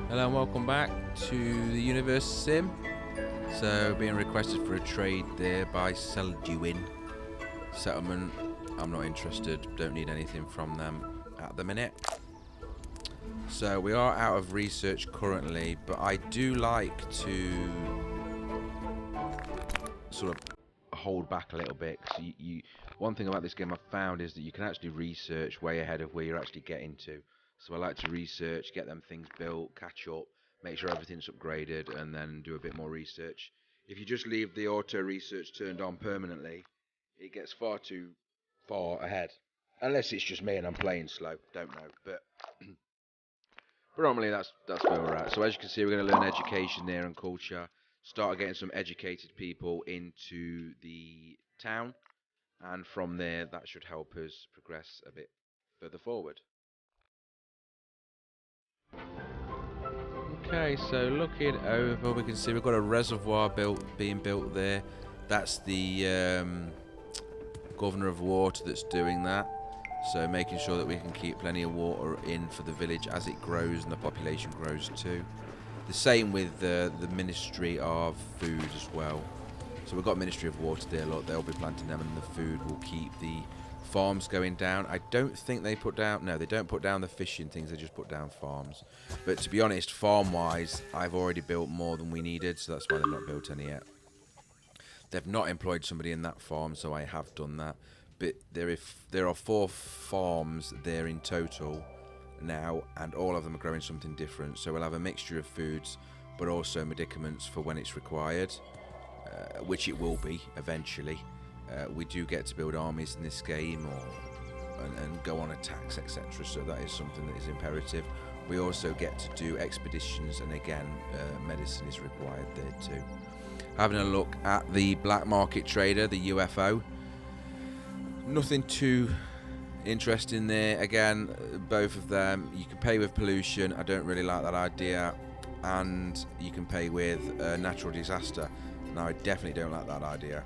Hello and welcome back to the Universim. So being requested for a trade there by 𝐂𝐍𝐶 settlement. I'm not interested, don't need anything from them at the minute. So we are out of research currently, but I do like to sort of hold back a little bit. Cause one thing about this game I've found is that you can actually research way ahead of where you're actually getting to. So I like to research, get them things built, catch up, make sure everything's upgraded, and then do a bit more research. If you just leave the auto research turned on permanently, it gets far too far ahead. Unless it's just me and I'm playing slow, don't know. But predominantly that's where we're at. So as you can see, we're going to learn education there and culture, start getting some educated people into the town, and from there that should help us progress a bit further forward. Okay, so looking over, we can see we've got a reservoir being built there. That's the governor of water that's doing that. So making sure that we can keep plenty of water in for the village as it grows and the population grows too. The same with the Ministry of Food as well. So we've got Ministry of Water there, look, they'll be planting them and the food will keep the farms going down. I don't think they put down, no, they don't put down the fishing things, they just put down farms. But to be honest, farm-wise, I've already built more than we needed, so that's why they've not built any yet. They've not employed somebody in that farm, so I have done that. But there are 4 farms there in total now, and all of them are growing something different. So we'll have a mixture of foods, but also medicaments for when it's required, which it will be eventually. We do get to build armies in this game, and go on attacks, etc. So that is something that is imperative. We also get to do expeditions, and again, medicine is required there too. Having a look at the black market trader, the UFO. Nothing too interesting there. Again, both of them, you can pay with pollution. I don't really like that idea. And you can pay with natural disaster. Now, I definitely don't like that idea.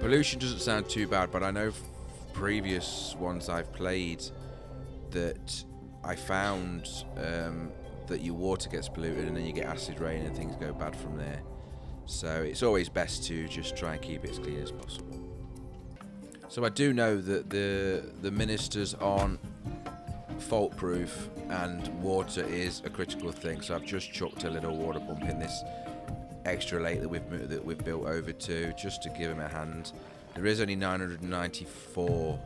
Pollution doesn't sound too bad, but I know previous ones I've played that I found that your water gets polluted and then you get acid rain and things go bad from there. So it's always best to just try and keep it as clean as possible. So I do know that the ministers aren't fault proof and water is a critical thing, so I've just chucked a little water pump in this extra lake that we've built over to, just to give him a hand. There is only 994,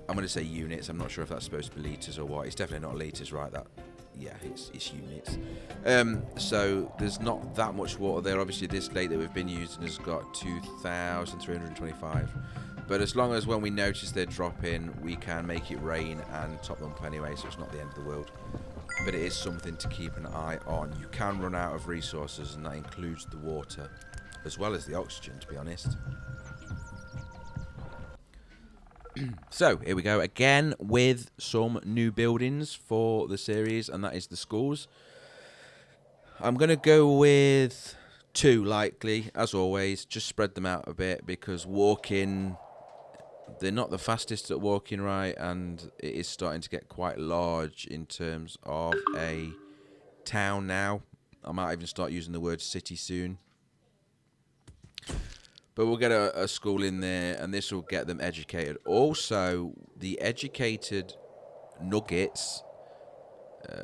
I'm going to say units, I'm not sure if that's supposed to be litres or what. It's definitely not litres, right? Yeah, it's units. So there's not that much water there. Obviously this lake that we've been using has got 2,325, but as long as when we notice they're dropping, we can make it rain and top them up anyway, so it's not the end of the world. But it is something to keep an eye on. You can run out of resources, and that includes the water as well as the oxygen, to be honest. So here we go again with some new buildings for the series, and that is the schools. I'm going to go with 2 likely, as always. Just spread them out a bit, because walking, they're not the fastest at walking, right, and it is starting to get quite large in terms of a town now. I might even start using the word city soon. But we'll get a school in there, and this will get them educated. Also, the educated nuggets,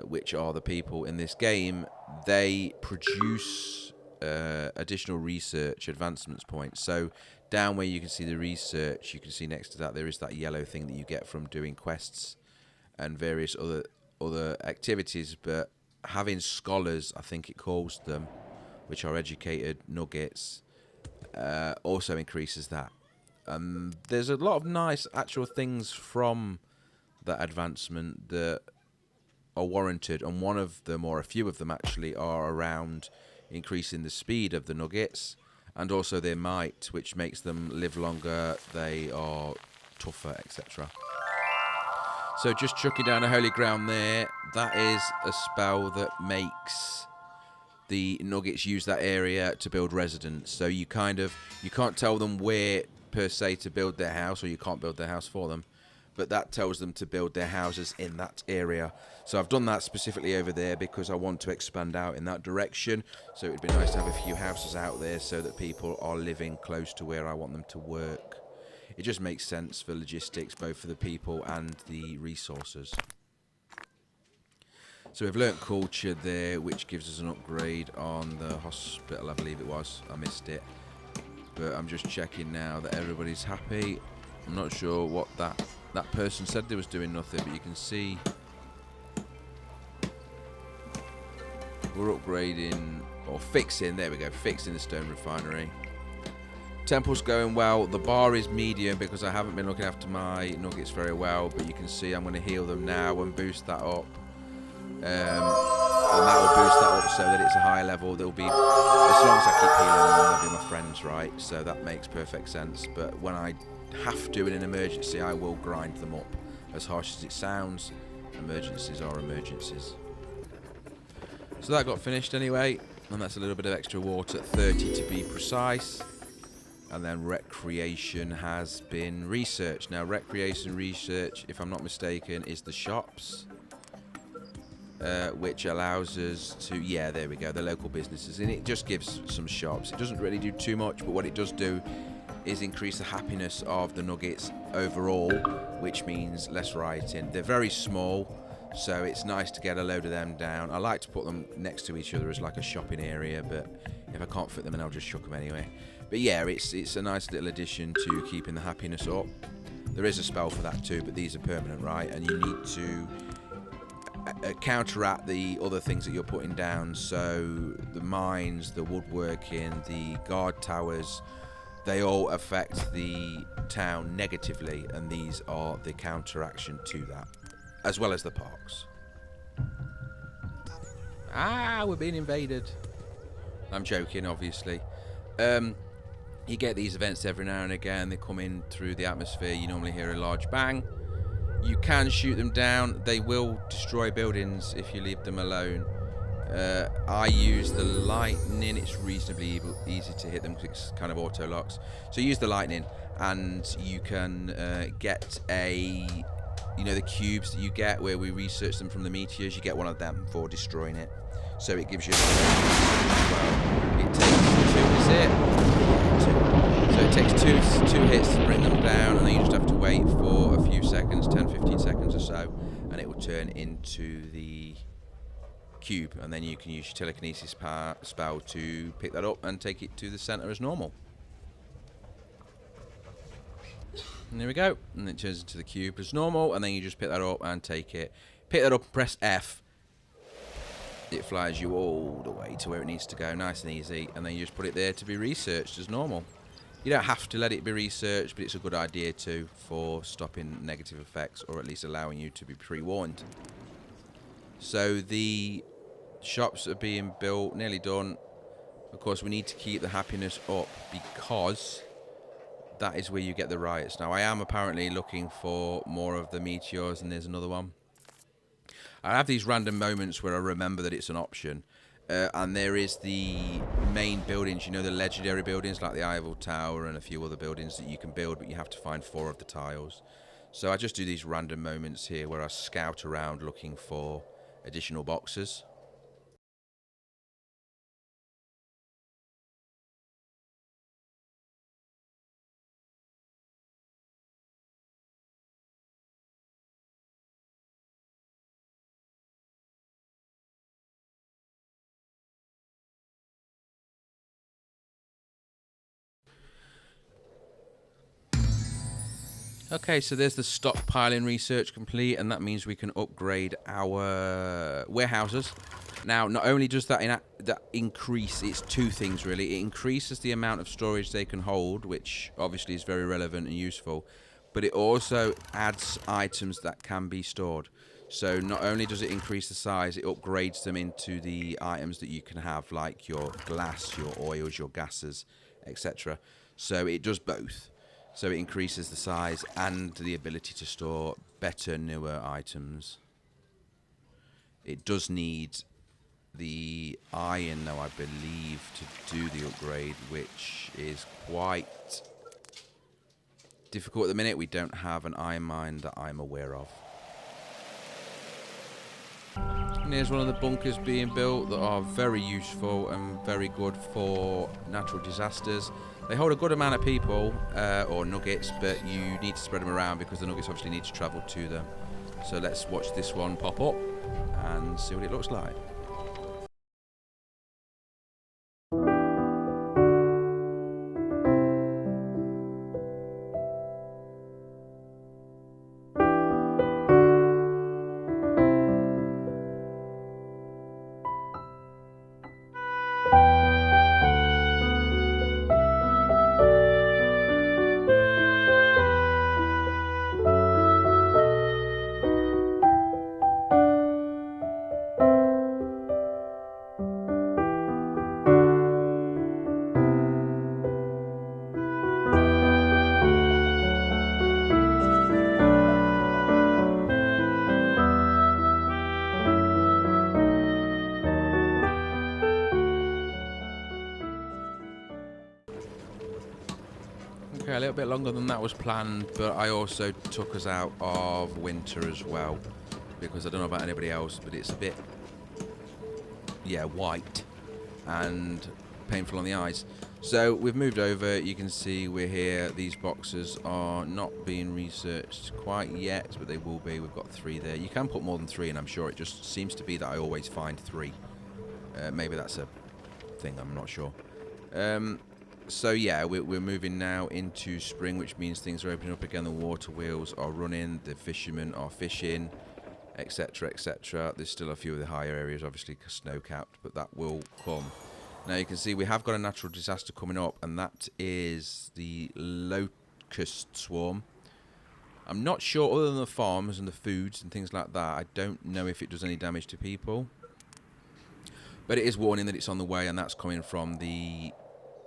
which are the people in this game, they produce additional research advancements points. So down where you can see the research, you can see next to that there is that yellow thing that you get from doing quests and various other activities. But having scholars, I think it calls them, which are educated nuggets, also increases that. There's a lot of nice actual things from that advancement that are warranted, and one of them, or a few of them actually, are around increasing the speed of the nuggets and also their might, which makes them live longer, they are tougher, etc. So just chucking down a holy ground there, that is a spell that makes the nuggets use that area to build residents. So you can't tell them where per se to build their house, or you can't build their house for them, but that tells them to build their houses in that area. So I've done that specifically over there because I want to expand out in that direction. So it'd be nice to have a few houses out there so that people are living close to where I want them to work. It just makes sense for logistics, both for the people and the resources. So we've learnt culture there, which gives us an upgrade on the hospital, I believe it was. I missed it. But I'm just checking now that everybody's happy. I'm not sure what that person said. They was doing nothing, but you can see we're upgrading, or fixing, there we go, fixing the stone refinery. Temple's going well. The bar is medium because I haven't been looking after my nuggets very well, but you can see I'm going to heal them now and boost that up. And that will boost that up so that it's a higher level. They'll be, as long as I keep healing them, they'll be my friends, right? So that makes perfect sense. But when I have to in an emergency, I will grind them up. As harsh as it sounds, emergencies are emergencies. So that got finished anyway, and that's a little bit of extra water, 30 to be precise. And then recreation has been researched. Now recreation research, if I'm not mistaken, is the shops. Which allows us to, yeah, there we go, the local businesses, and it just gives some shops. It doesn't really do too much, but what it does do is increase the happiness of the nuggets overall, which means less rioting. They're very small, so it's nice to get a load of them down. I like to put them next to each other as like a shopping area, but if I can't fit them in, I'll just chuck them anyway. But yeah, it's a nice little addition to keeping the happiness up. There is a spell for that too, but these are permanent, right? And you need to counteract the other things that you're putting down. So the mines, the woodworking, the guard towers, they all affect the town negatively, and these are the counteraction to that, as well as the parks. We're being invaded. I'm joking, obviously. You get these events every now and again. They come in through the atmosphere. You normally hear a large bang. You can shoot them down. They will destroy buildings if you leave them alone. I use the lightning. It's reasonably easy to hit them because it's kind of auto locks. So use the lightning, and you can get the cubes that you get where we research them from the meteors. You get one of them for destroying it. So it gives you well, it takes two, is it? So it takes two hits to bring them down, and then you just have to wait for a few seconds, 10-15 seconds or so, and it will turn into the cube, and then you can use your telekinesis spell to pick that up and take it to the center as normal. And there we go, and it turns into the cube as normal, and then you just pick that up and take it. Pick that up and press F. It flies you all the way to where it needs to go, nice and easy, and then you just put it there to be researched as normal. You don't have to let it be researched, but it's a good idea too for stopping negative effects, or at least allowing you to be pre-warned. So the shops are being built, nearly done. Of course, we need to keep the happiness up because that is where you get the riots. Now, I am apparently looking for more of the meteors, and there's another one. I have these random moments where I remember that it's an option. And there is the main buildings, the legendary buildings like the 𝐒𝐈𝐓𝐇 Tower and a few other buildings that you can build, but you have to find 4 of the tiles. So I just do these random moments here where I scout around looking for additional boxes. Okay, so there's the stockpiling research complete, and that means we can upgrade our warehouses. Now, not only does that increase, it's 2 things really. It increases the amount of storage they can hold, which obviously is very relevant and useful, but it also adds items that can be stored. So not only does it increase the size, it upgrades them into the items that you can have, like your glass, your oils, your gases, etc. So it does both. So it increases the size and the ability to store better, newer items. It does need the iron, though, I believe, to do the upgrade, which is quite difficult at the minute. We don't have an iron mine that I'm aware of. And here's one of the bunkers being built that are very useful and very good for natural disasters. They hold a good amount of people, or nuggets, but you need to spread them around because the nuggets obviously need to travel to them. So let's watch this one pop up and see what it looks like. Okay, a little bit longer than that was planned, but I also took us out of winter as well, because I don't know about anybody else, but it's a bit, yeah, white and painful on the eyes. So we've moved over. You can see we're here. These boxes are not being researched quite yet, but they will be. We've got 3 there. You can put more than 3 in, I'm sure. It just seems to be that I always find 3. Maybe that's a thing, I'm not sure. So yeah, we're moving now into spring, which means things are opening up again. The water wheels are running, the fishermen are fishing, etc, etc. There's still a few of the higher areas, obviously snow-capped, but that will come. Now you can see we have got a natural disaster coming up, and that is the locust swarm. I'm not sure, other than the farms and the foods and things like that, I don't know if it does any damage to people. But it is warning that it's on the way, and that's coming from the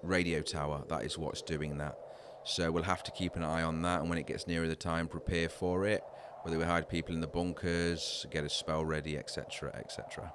radio tower. That is what's doing that. So we'll have to keep an eye on that, and when it gets nearer the time, prepare for it. Whether we hide people in the bunkers, get a spell ready, etc, etc.